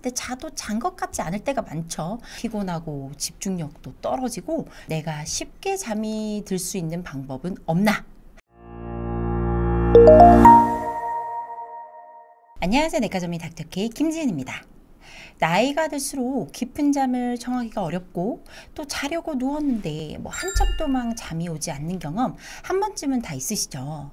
근데 자도 잔 것 같지 않을 때가 많죠. 피곤하고 집중력도 떨어지고 내가 쉽게 잠이 들 수 있는 방법은 없나? 안녕하세요. 내과점의 닥터케이 김지은입니다. 나이가 들수록 깊은 잠을 청하기가 어렵고 또 자려고 누웠는데 한참 동안 잠이 오지 않는 경험 한 번쯤은 다 있으시죠?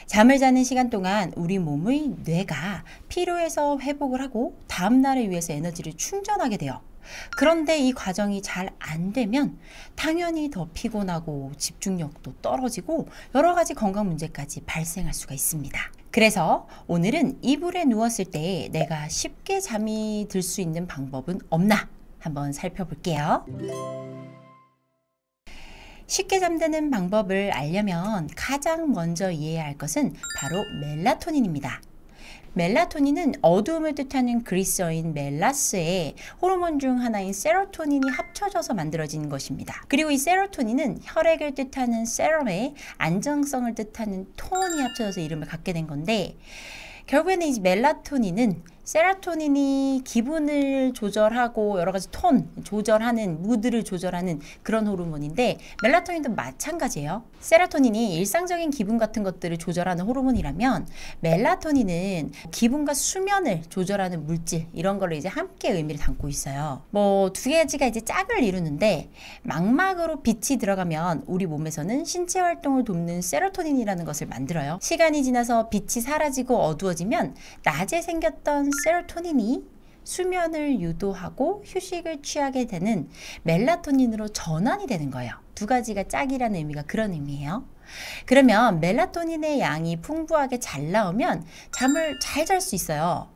잠을 자는 시간 동안 우리 몸의 뇌가 피로해서 회복을 하고 다음날을 위해서 에너지를 충전하게 돼요. 그런데 이 과정이 잘 안 되면 당연히 더 피곤하고 집중력도 떨어지고 여러 가지 건강 문제까지 발생할 수가 있습니다. 그래서 오늘은 이불에 누웠을 때 내가 쉽게 잠이 들 수 있는 방법은 없나 한번 살펴볼게요. 쉽게 잠드는 방법을 알려면 가장 먼저 이해해야 할 것은 바로 멜라토닌입니다. 멜라토닌은 어두움을 뜻하는 그리스어인 멜라스에 호르몬 중 하나인 세로토닌이 합쳐져서 만들어진 것입니다. 그리고 이 세로토닌은 혈액을 뜻하는 세럼에 안정성을 뜻하는 톤이 합쳐져서 이름을 갖게 된 건데, 결국에는 이 멜라토닌은 세로토닌이 기분을 조절하고 여러 가지 톤 조절하는, 무드를 조절하는 그런 호르몬인데, 멜라토닌도 마찬가지예요. 세로토닌이 일상적인 기분 같은 것들을 조절하는 호르몬이라면 멜라토닌은 기분과 수면을 조절하는 물질, 이런 거를 이제 함께 의미를 담고 있어요. 두 가지가 이제 짝을 이루는데, 망막으로 빛이 들어가면 우리 몸에서는 신체 활동을 돕는 세로토닌이라는 것을 만들어요. 시간이 지나서 빛이 사라지고 어두워지면 낮에 생겼던 세로토닌이 수면을 유도하고 휴식을 취하게 되는 멜라토닌으로 전환이 되는 거예요. 두 가지가 짝이라는 의미가 그런 의미예요. 그러면 멜라토닌의 양이 풍부하게 잘 나오면 잠을 잘 잘 수 있어요.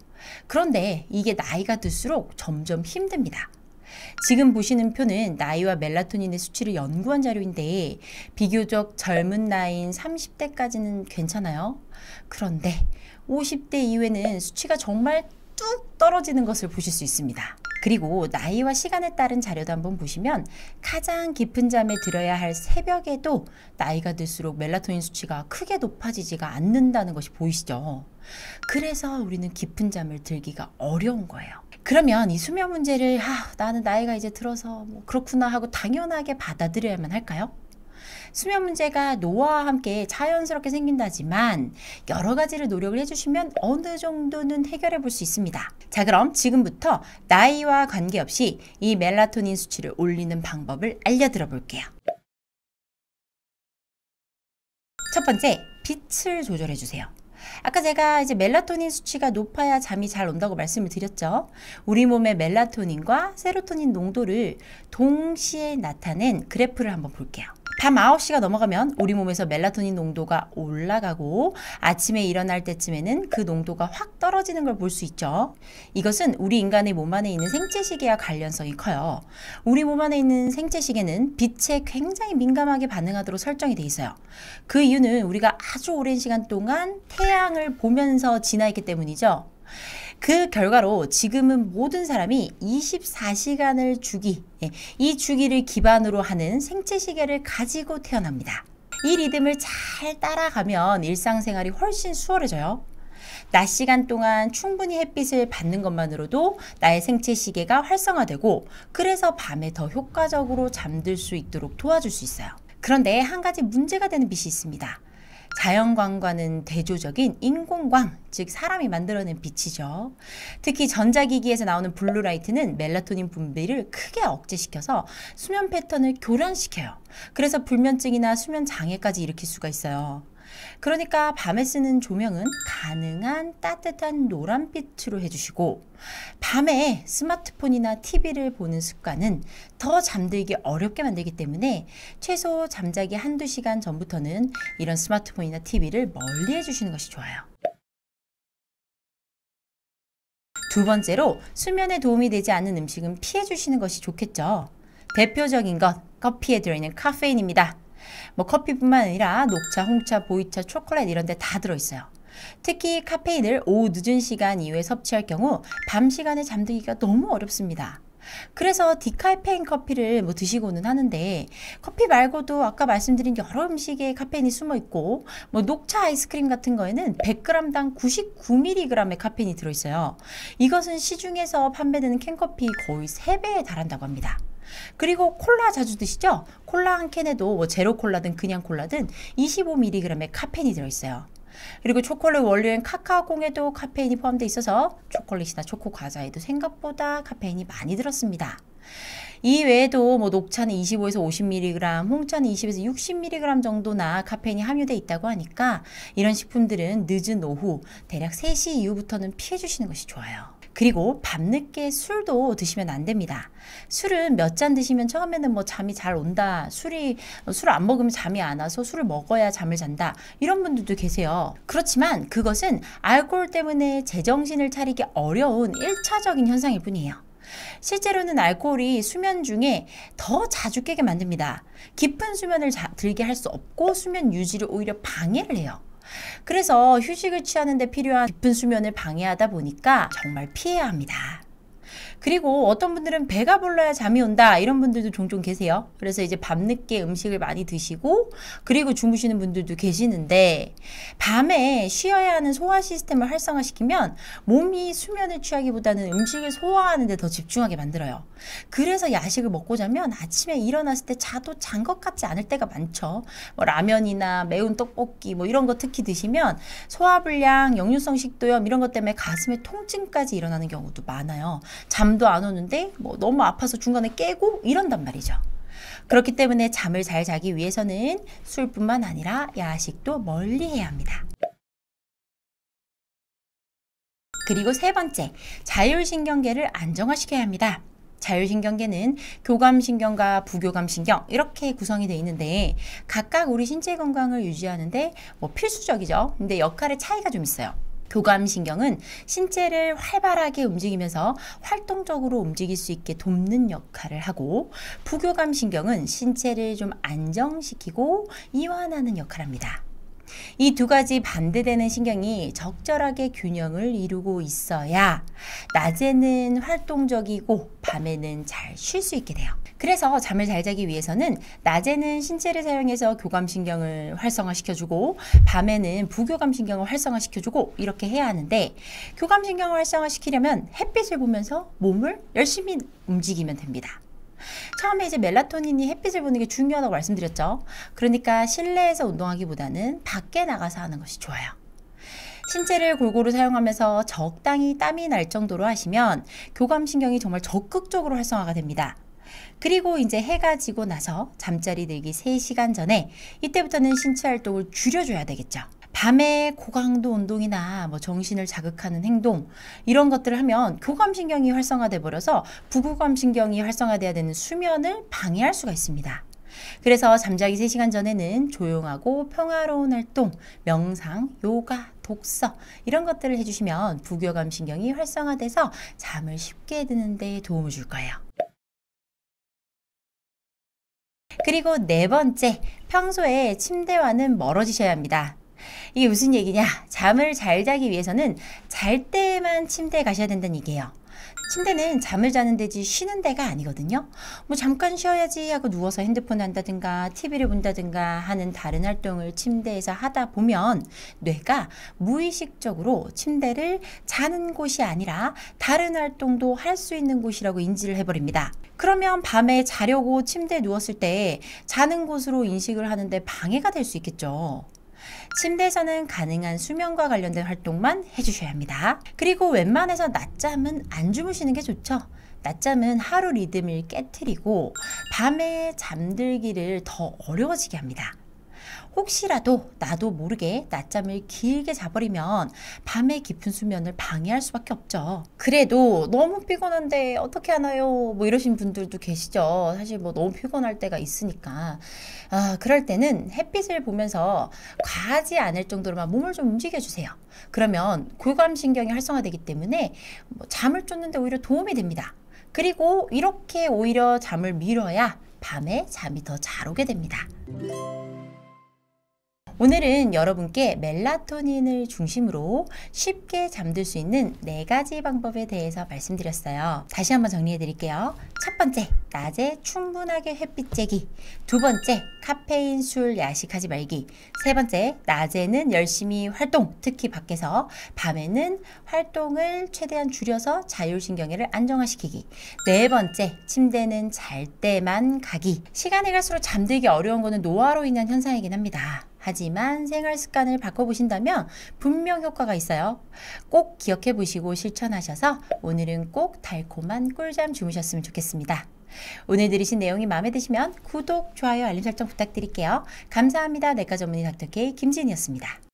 그런데 이게 나이가 들수록 점점 힘듭니다. 지금 보시는 표는 나이와 멜라토닌의 수치를 연구한 자료인데, 비교적 젊은 나이인 30대까지는 괜찮아요. 그런데 50대 이후에는 수치가 정말 뚝 떨어지는 것을 보실 수 있습니다. 그리고 나이와 시간에 따른 자료도 한번 보시면 가장 깊은 잠에 들어야 할 새벽에도 나이가 들수록 멜라토닌 수치가 크게 높아지지가 않는다는 것이 보이시죠? 그래서 우리는 깊은 잠을 들기가 어려운 거예요. 그러면 이 수면 문제를 나는 나이가 이제 들어서 그렇구나 하고 당연하게 받아들여야만 할까요? 수면 문제가 노화와 함께 자연스럽게 생긴다지만 여러 가지를 노력을 해주시면 어느 정도는 해결해 볼 수 있습니다. 자, 그럼 지금부터 나이와 관계없이 이 멜라토닌 수치를 올리는 방법을 알려드려 볼게요. 첫 번째, 빛을 조절해 주세요. 아까 제가 이제 멜라토닌 수치가 높아야 잠이 잘 온다고 말씀을 드렸죠. 우리 몸의 멜라토닌과 세로토닌 농도를 동시에 나타낸 그래프를 한번 볼게요. 밤 9시가 넘어가면 우리 몸에서 멜라토닌 농도가 올라가고 아침에 일어날 때쯤에는 그 농도가 확 떨어지는 걸 볼 수 있죠. 이것은 우리 인간의 몸 안에 있는 생체시계와 관련성이 커요. 우리 몸 안에 있는 생체시계는 빛에 굉장히 민감하게 반응하도록 설정이 돼 있어요. 그 이유는 우리가 아주 오랜 시간 동안 태양을 보면서 지나있기 때문이죠. 그 결과로 지금은 모든 사람이 24시간을 이 주기를 기반으로 하는 생체시계를 가지고 태어납니다. 이 리듬을 잘 따라가면 일상생활이 훨씬 수월해져요. 낮 시간 동안 충분히 햇빛을 받는 것만으로도 나의 생체시계가 활성화되고, 그래서 밤에 더 효과적으로 잠들 수 있도록 도와줄 수 있어요. 그런데 한 가지 문제가 되는 빛이 있습니다. 자연광과는 대조적인 인공광, 즉 사람이 만들어낸 빛이죠. 특히 전자기기에서 나오는 블루라이트는 멜라토닌 분비를 크게 억제시켜서 수면 패턴을 교란시켜요. 그래서 불면증이나 수면 장애까지 일으킬 수가 있어요. 그러니까 밤에 쓰는 조명은 가능한 따뜻한 노란빛으로 해주시고, 밤에 스마트폰이나 TV를 보는 습관은 더 잠들기 어렵게 만들기 때문에 최소 잠자기 1~2시간 전부터는 이런 스마트폰이나 TV를 멀리 해주시는 것이 좋아요. 두 번째로, 수면에 도움이 되지 않는 음식은 피해주시는 것이 좋겠죠. 대표적인 것, 커피에 들어있는 카페인입니다. 커피뿐만 아니라 녹차, 홍차, 보이차, 초콜릿 이런 데 다 들어있어요. 특히 카페인을 오후 늦은 시간 이후에 섭취할 경우 밤 시간에 잠들기가 너무 어렵습니다. 그래서 디카페인 커피를 뭐 드시고는 하는데 커피 말고도 아까 말씀드린 여러 음식에 카페인이 숨어 있고 뭐 녹차 아이스크림 같은 거에는 100g당 99mg의 카페인이 들어있어요. 이것은 시중에서 판매되는 캔커피 거의 3배에 달한다고 합니다. 그리고 콜라 자주 드시죠? 콜라 한 캔에도 뭐 제로 콜라든 그냥 콜라든 25mg의 카페인이 들어있어요. 그리고 초콜릿 원료인 카카오콩에도 카페인이 포함되어 있어서 초콜릿이나 초코 과자에도 생각보다 카페인이 많이 들었습니다. 이 외에도 뭐 녹차는 25에서 50mg, 홍차는 20에서 60mg 정도나 카페인이 함유되어 있다고 하니까 이런 식품들은 늦은 오후 대략 3시 이후부터는 피해 주시는 것이 좋아요. 그리고 밤늦게 술도 드시면 안 됩니다. 술은 몇 잔 드시면 처음에는 뭐 잠이 잘 온다. 술을 안 먹으면 잠이 안 와서 술을 먹어야 잠을 잔다. 이런 분들도 계세요. 그렇지만 그것은 알코올 때문에 제정신을 차리기 어려운 1차적인 현상일 뿐이에요. 실제로는 알코올이 수면 중에 더 자주 깨게 만듭니다. 깊은 수면을 들게 할 수 없고 수면 유지를 오히려 방해를 해요. 그래서 휴식을 취하는 데 필요한 깊은 수면을 방해하다 보니까 정말 피해야 합니다. 그리고 어떤 분들은 배가 불러야 잠이 온다 이런 분들도 종종 계세요. 그래서 이제 밤늦게 음식을 많이 드시고 그리고 주무시는 분들도 계시는데 밤에 쉬어야 하는 소화 시스템을 활성화시키면 몸이 수면을 취하기보다는 음식을 소화하는 데 더 집중하게 만들어요. 그래서 야식을 먹고 자면 아침에 일어났을 때 자도 잔 것 같지 않을 때가 많죠. 뭐 라면이나 매운 떡볶이 뭐 이런 거 특히 드시면 소화불량, 역류성 식도염 이런 것 때문에 가슴에 통증까지 일어나는 경우도 많아요. 잠도 안 오는데 뭐 너무 아파서 중간에 깨고 이런단 말이죠. 그렇기 때문에 잠을 잘 자기 위해서는 술뿐만 아니라 야식도 멀리 해야 합니다. 그리고 세 번째, 자율신경계를 안정화시켜야 합니다. 자율신경계는 교감신경과 부교감신경 이렇게 구성이 되어 있는데 각각 우리 신체 건강을 유지하는데 뭐 필수적이죠. 근데 역할의 차이가 좀 있어요. 교감신경은 신체를 활발하게 움직이면서 활동적으로 움직일 수 있게 돕는 역할을 하고 부교감신경은 신체를 좀 안정시키고 이완하는 역할을 합니다. 이 두 가지 반대되는 신경이 적절하게 균형을 이루고 있어야 낮에는 활동적이고 밤에는 잘 쉴 수 있게 돼요. 그래서 잠을 잘 자기 위해서는 낮에는 신체를 사용해서 교감신경을 활성화시켜주고 밤에는 부교감신경을 활성화시켜주고 이렇게 해야 하는데 교감신경을 활성화시키려면 햇빛을 보면서 몸을 열심히 움직이면 됩니다. 처음에 이제 멜라토닌이 햇빛을 보는 게 중요하다고 말씀드렸죠. 그러니까 실내에서 운동하기보다는 밖에 나가서 하는 것이 좋아요. 신체를 골고루 사용하면서 적당히 땀이 날 정도로 하시면 교감신경이 정말 적극적으로 활성화가 됩니다. 그리고 이제 해가 지고 나서 잠자리 들기 3시간 전에 이때부터는 신체 활동을 줄여줘야 되겠죠. 밤에 고강도 운동이나 뭐 정신을 자극하는 행동 이런 것들을 하면 교감신경이 활성화돼 버려서 부교감신경이 활성화돼야 되는 수면을 방해할 수가 있습니다. 그래서 잠자기 3시간 전에는 조용하고 평화로운 활동, 명상, 요가, 독서 이런 것들을 해주시면 부교감신경이 활성화돼서 잠을 쉽게 드는 데 도움을 줄 거예요. 그리고 네 번째, 평소에 침대와는 멀어지셔야 합니다. 이게 무슨 얘기냐? 잠을 잘 자기 위해서는 잘 때만 침대에 가셔야 된다는 얘기예요. 침대는 잠을 자는 데지 쉬는 데가 아니거든요. 뭐 잠깐 쉬어야지 하고 누워서 핸드폰 한다든가 TV를 본다든가 하는 다른 활동을 침대에서 하다 보면 뇌가 무의식적으로 침대를 자는 곳이 아니라 다른 활동도 할 수 있는 곳이라고 인지를 해버립니다. 그러면 밤에 자려고 침대에 누웠을 때 자는 곳으로 인식을 하는데 방해가 될 수 있겠죠. 침대에서는 가능한 수면과 관련된 활동만 해주셔야 합니다. 그리고 웬만해서 낮잠은 안 주무시는 게 좋죠. 낮잠은 하루 리듬을 깨트리고 밤에 잠들기를 더 어려워지게 합니다. 혹시라도 나도 모르게 낮잠을 길게 자버리면 밤에 깊은 수면을 방해할 수밖에 없죠. 그래도 너무 피곤한데 어떻게 하나요? 뭐 이러신 분들도 계시죠. 사실 뭐 너무 피곤할 때가 있으니까. 그럴 때는 햇빛을 보면서 과하지 않을 정도로만 몸을 좀 움직여주세요. 그러면 교감신경이 활성화되기 때문에 뭐 잠을 쫓는데 오히려 도움이 됩니다. 그리고 이렇게 오히려 잠을 미뤄야 밤에 잠이 더 잘 오게 됩니다. 오늘은 여러분께 멜라토닌을 중심으로 쉽게 잠들 수 있는 4가지 방법에 대해서 말씀드렸어요. 다시 한번 정리해 드릴게요. 첫 번째, 낮에 충분하게 햇빛 쬐기. 두 번째, 카페인 술 야식하지 말기. 세 번째, 낮에는 열심히 활동, 특히 밖에서. 밤에는 활동을 최대한 줄여서 자율신경계를 안정화시키기. 네 번째, 침대는 잘 때만 가기. 시간이 갈수록 잠들기 어려운 거는 노화로 인한 현상이긴 합니다. 하지만 생활 습관을 바꿔보신다면 분명 효과가 있어요. 꼭 기억해 보시고 실천하셔서 오늘은 꼭 달콤한 꿀잠 주무셨으면 좋겠습니다. 오늘 들으신 내용이 마음에 드시면 구독, 좋아요, 알림 설정 부탁드릴게요. 감사합니다. 내과 전문의 닥터 K 김지은이었습니다.